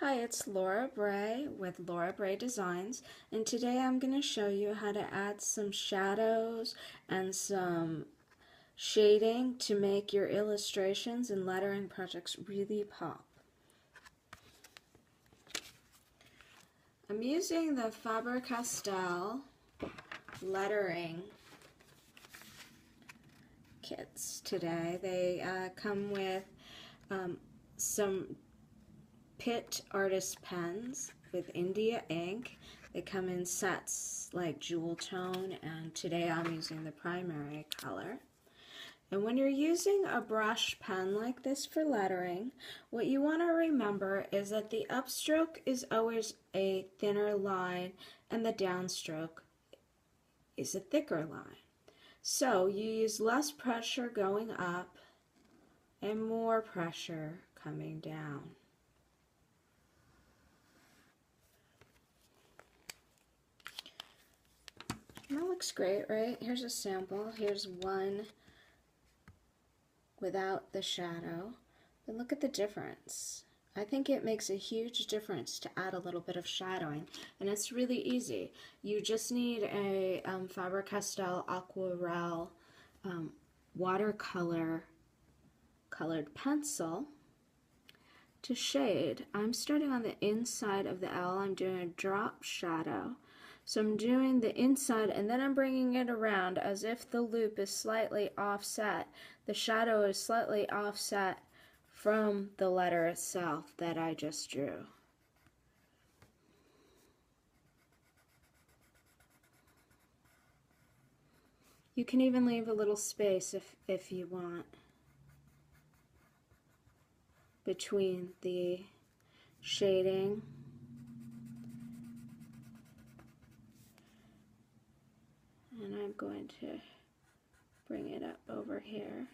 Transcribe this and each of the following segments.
Hi, it's Laura Bray with Laura Bray Designs, and today I'm going to show you how to add some shadows and some shading to make your illustrations and lettering projects really pop. I'm using the Faber-Castell lettering kits today. They come with some Pitt artist pens with India ink. They come in sets like jewel tone, and today I'm using the primary color. And when you're using a brush pen like this for lettering, what you want to remember is that the upstroke is always a thinner line and the downstroke is a thicker line. So you use less pressure going up and more pressure coming down. That looks great, right? Here's a sample. Here's one without the shadow. But look at the difference. I think it makes a huge difference to add a little bit of shadowing, and it's really easy. You just need a Faber-Castell Aquarelle watercolor colored pencil to shade. I'm starting on the inside of the L. I'm doing a drop shadow. So I'm doing the inside and then I'm bringing it around as if the loop is slightly offset. The shadow is slightly offset from the letter itself that I just drew. You can even leave a little space if you want between the shading . And I'm going to bring it up over here.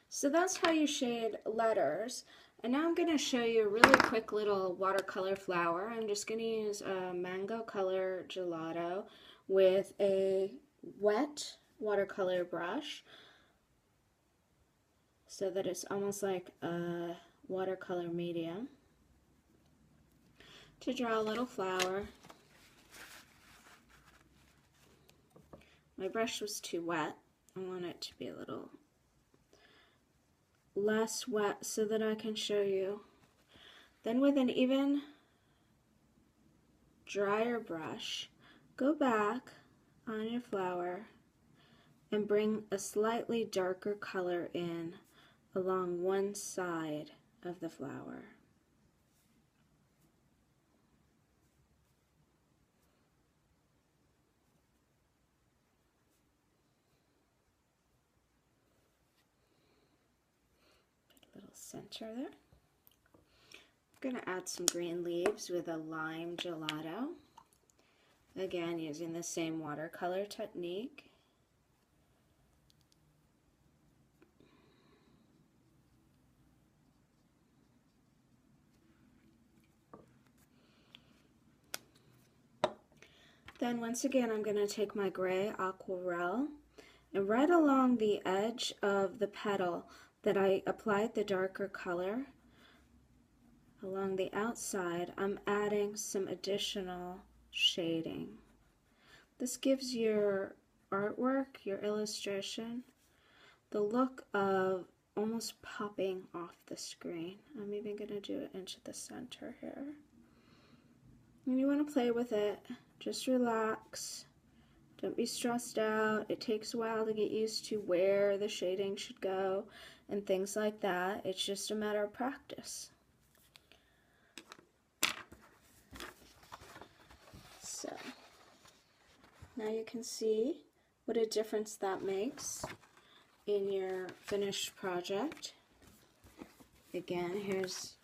So that's how you shade letters. And now I'm going to show you a really quick little watercolor flower. I'm just going to use a mango color gelato with a wet watercolor brush so that it's almost like a watercolor medium, to draw a little flower. My brush was too wet. I want it to be a little less wet so that I can show you. Then with an even drier brush, go back on your flower and bring a slightly darker color in along one side of the flower. Center there. I'm going to add some green leaves with a lime gelato. Again, using the same watercolor technique. Then once again, I'm going to take my gray aquarelle and right along the edge of the petal that I applied the darker color, along the outside, I'm adding some additional shading. This gives your artwork, your illustration, the look of almost popping off the screen. I'm even going to do it into the center here. And you want to play with it. Just relax. Don't be stressed out. It takes a while to get used to where the shading should go and things like that. It's just a matter of practice. So now you can see what a difference that makes in your finished project. Again, here's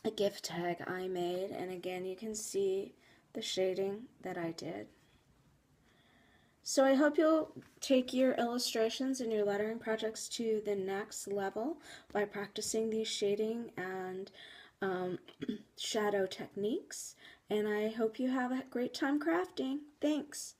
a gift tag I made, and again you can see the shading that I did. So I hope you'll take your illustrations and your lettering projects to the next level by practicing these shading and shadow techniques. And I hope you have a great time crafting. Thanks.